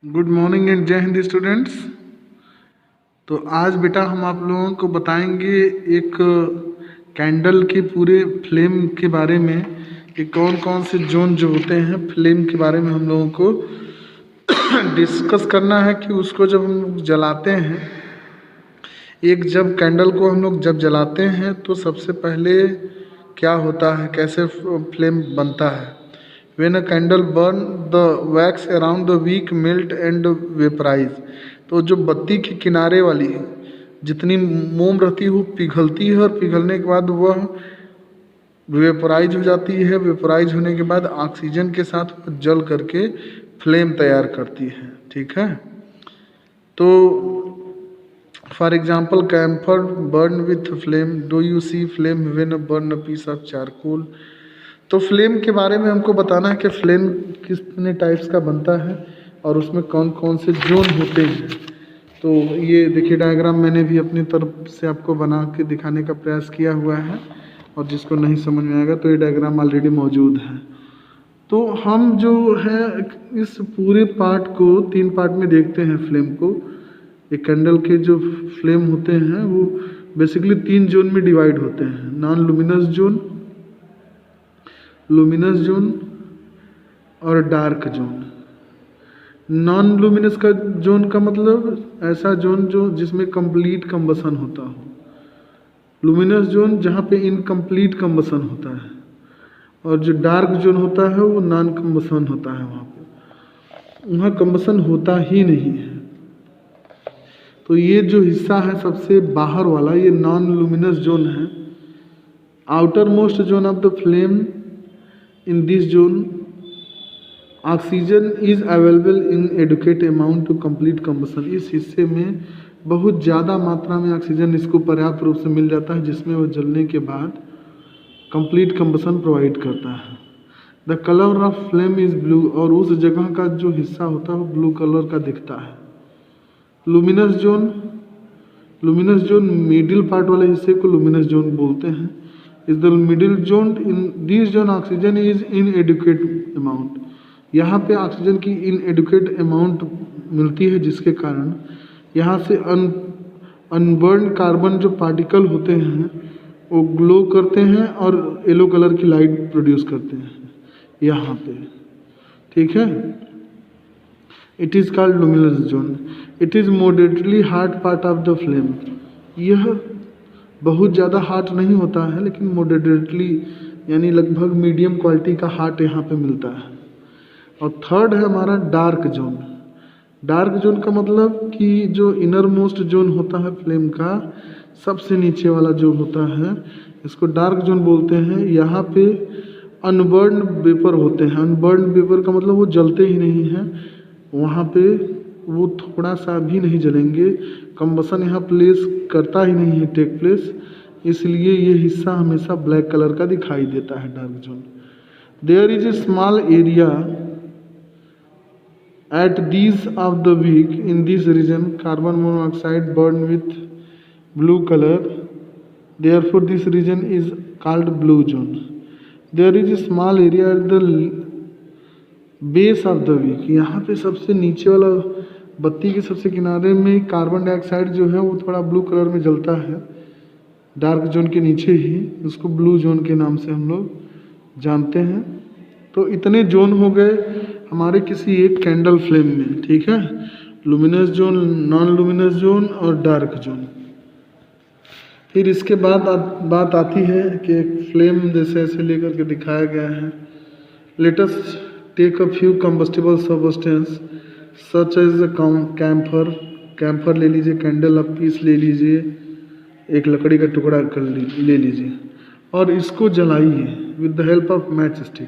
Good morning and जय Hind students. तो आज बेटा हम आप लोगों को बताएंगे एक कैंडल के पूरे फ्लेम के बारे में कि कौन कौन से जोन जो होते हैं फ्लेम के बारे में हम लोगों को डिस्कस करना है कि उसको जब हम लोग जलाते हैं, एक जब कैंडल को हम लोग जब जलाते हैं तो सबसे पहले क्या होता है, कैसे फ्लेम बनता है। When a candle burn, the wax around the wick melt and vaporize। तो जो बत्ती के किनारे वाली जितनी मोम रहती है वो पिघलती है और पिघलने के बाद वह वेपराइज हो जाती है। वेपराइज होने के बाद ऑक्सीजन के साथ वह जल करके फ्लेम तैयार करती है। ठीक है, तो for example camphor burn with flame, do you see flame when burn a piece of charcoal. तो फ्लेम के बारे में हमको बताना है कि फ्लेम कितने टाइप्स का बनता है और उसमें कौन कौन से जोन होते हैं। तो ये देखिए डायग्राम मैंने भी अपनी तरफ से आपको बना के दिखाने का प्रयास किया हुआ है, और जिसको नहीं समझ में आएगा तो ये डायग्राम ऑलरेडी मौजूद है। तो हम जो है इस पूरे पार्ट को 3 पार्ट में देखते हैं। फ्लेम को, एक कैंडल के जो फ्लेम होते हैं वो बेसिकली 3 जोन में डिवाइड होते हैं। Non luminous zone, luminous zone और डार्क जोन। नॉन लुमिनस का जोन का मतलब ऐसा जोन जो जिसमें कंप्लीट कंबसन होता हो। लुमिनस जोन जहाँ पे इनकम्प्लीट कंबसन होता है, और जो डार्क जोन होता है वो नॉन कंबसन होता है। वहाँ कंबसन होता ही नहीं है। तो ये जो हिस्सा है सबसे बाहर वाला, ये नॉन लुमिनस जोन है। Outer most zone of the flame, in this zone oxygen is available in adequate amount to complete combustion। इस हिस्से में बहुत ज़्यादा मात्रा में ऑक्सीजन इसको पर्याप्त रूप से मिल जाता है, जिसमें वह जलने के बाद कंप्लीट कंबसन प्रोवाइड करता है। The colour of flame is blue, और उस जगह का जो हिस्सा होता है वो ब्लू कलर का दिखता है। Luminous zone, luminous zone middle part वाले हिस्से को लुमिनस जोन बोलते हैं। Is the middle zone, in this zone oxygen is इनएडिक्वेट amount. यहाँ पे ऑक्सीजन की इनएडिक्वेट अमाउंट मिलती है, जिसके कारण यहाँ से अनबर्न कार्बन जो पार्टिकल होते हैं वो ग्लो करते हैं और येलो कलर की लाइट प्रोड्यूस करते हैं यहाँ पे। ठीक है, it is called luminous zone. It is moderately hard part of the flame. यह बहुत ज़्यादा हार्ट नहीं होता है, लेकिन मॉडरेटली यानी लगभग मीडियम क्वालिटी का हार्ट यहाँ पे मिलता है। और थर्ड है हमारा डार्क जोन। डार्क जोन का मतलब कि जो इनर मोस्ट जोन होता है फ्लेम का, सबसे नीचे वाला जो होता है, इसको डार्क जोन बोलते हैं। यहाँ पे अनबर्न वेपर होते हैं। अनबर्न वेपर का मतलब वो जलते ही नहीं हैं, वहाँ पे वो थोड़ा सा भी नहीं जलेंगे। कंबसन यहाँ प्लेस करता ही नहीं है, टेक प्लेस, इसलिए ये हिस्सा हमेशा ब्लैक कलर का दिखाई देता है, dark zone. There is a small area at these of the wick in this region carbon monoxide burn with blue colour, therefore this region is called blue zone. There is a small area at the base of the wick, यहाँ पे सबसे नीचे वाला बत्ती के सबसे किनारे में कार्बन डाइऑक्साइड जो है वो थोड़ा ब्लू कलर में जलता है, डार्क जोन के नीचे ही। उसको ब्लू जोन के नाम से हम लोग जानते हैं। तो इतने जोन हो गए हमारे किसी एक कैंडल फ्लेम में। ठीक है, luminous zone, non luminous zone और डार्क जोन। फिर इसके बाद बात आती है कि फ्लेम जैसे ऐसे लेकर के दिखाया गया है। Let us take a few combustible substance such as camphor. Camphor ले लीजिए, कैंडल आप पीस ले लीजिए, एक लकड़ी का टुकड़ा कर ले लीजिए और इसको जलाइए with the help of match stick.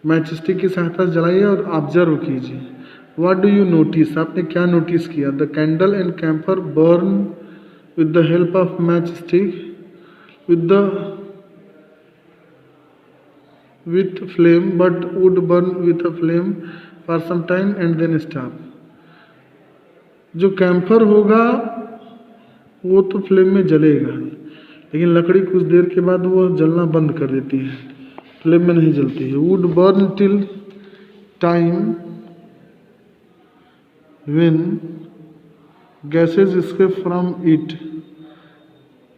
Matchstick की सहायता से जलाइए और ऑब्जर्व कीजिए। व्हाट डू यू नोटिस, आपने क्या नोटिस किया। The candle and camphor burn with the help of match stick with flame, but would burn with a flame for some time and then stop। जो camphor होगा वो तो flame में जलेगा, लेकिन लकड़ी कुछ देर के बाद वो जलना बंद कर देती है, फ्लेम में नहीं जलती है। Would burn till time when gases escape from it.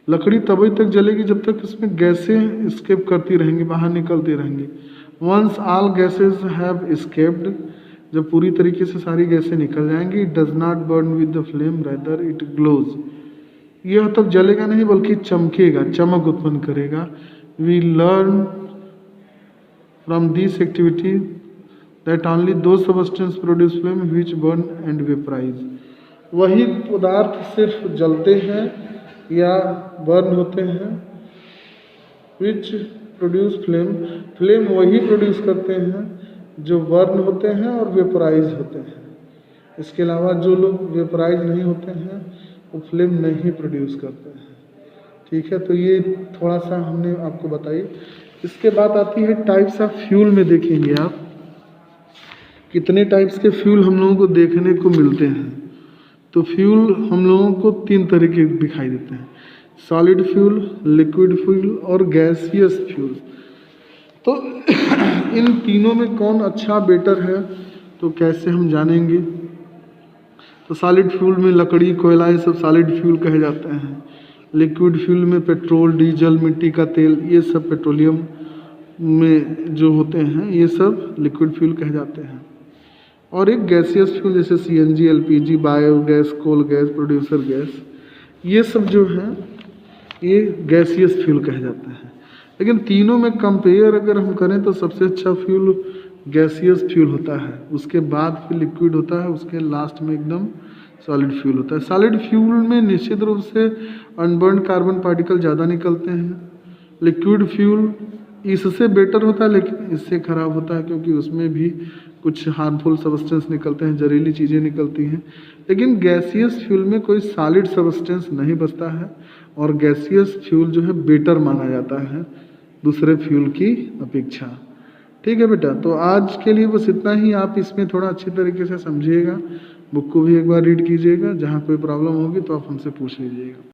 लकड़ी तभी तक जलेगी जब तक इसमें गैसें escape करती रहेंगी, बाहर निकलती रहेंगी। Once all gases have escaped, जब पूरी तरीके से सारी गैसें निकल जाएंगी, it does not burn with the flame rather it glows, यह तब जलेगा नहीं बल्कि चमकेगा, चमक उत्पन्न करेगा। We learn from this activity that only those substance produce flame which burn and vaporise. वही पदार्थ सिर्फ जलते हैं या बर्न होते हैं विच प्रोड्यूस फ्लेम, फ्लेम वही प्रोड्यूस करते हैं जो बर्न होते हैं और वेपराइज होते हैं। इसके अलावा जो लोग वेपराइज नहीं होते हैं वो फ्लेम नहीं प्रोड्यूस करते हैं। ठीक है, तो ये थोड़ा सा हमने आपको बताई। इसके बाद आती है टाइप्स ऑफ फ्यूल में देखेंगे आप कितने टाइप्स के फ्यूल हम लोगों को देखने को मिलते हैं। तो फ्यूल हम लोगों को 3 तरह के दिखाई देते हैं, सॉलिड फ्यूल, लिक्विड फ्यूल और गैसियस फ्यूल। तो इन तीनों में कौन अच्छा बेटर है तो कैसे हम जानेंगे। तो सॉलिड फ्यूल में लकड़ी, कोयला, ये सब सॉलिड फ्यूल कहे जाते हैं। लिक्विड फ्यूल में पेट्रोल, डीजल, मिट्टी का तेल, ये सब पेट्रोलियम में जो होते हैं ये सब लिक्विड फ्यूल कहे जाते हैं। और एक गैसियस फ्यूल जैसे CNG, LPG, biogas, coal gas, producer gas, ये सब जो हैं ये गैसियस फ्यूल कहे जाते हैं। लेकिन तीनों में कंपेयर अगर हम करें तो सबसे अच्छा फ्यूल गैसियस फ्यूल होता है, उसके बाद फिर लिक्विड होता है, उसके लास्ट में एकदम सॉलिड फ्यूल होता है। सॉलिड फ्यूल में निश्चित रूप से अनबर्न कार्बन पार्टिकल ज़्यादा निकलते हैं। लिक्विड फ्यूल इससे बेटर होता है लेकिन इससे ख़राब होता है क्योंकि उसमें भी कुछ हार्मफुल सब्सटेंस निकलते हैं, जहरीली चीज़ें निकलती हैं। लेकिन गैसियस फ्यूल में कोई सॉलिड सब्सटेंस नहीं बचता है और गैसियस फ्यूल जो है बेटर माना जाता है दूसरे फ्यूल की अपेक्षा। ठीक है बेटा, तो आज के लिए बस इतना ही। आप इसमें थोड़ा अच्छी तरीके से समझिएगा, बुक को भी एक बार रीड कीजिएगा, जहाँ कोई प्रॉब्लम होगी तो आप हमसे पूछ लीजिएगा।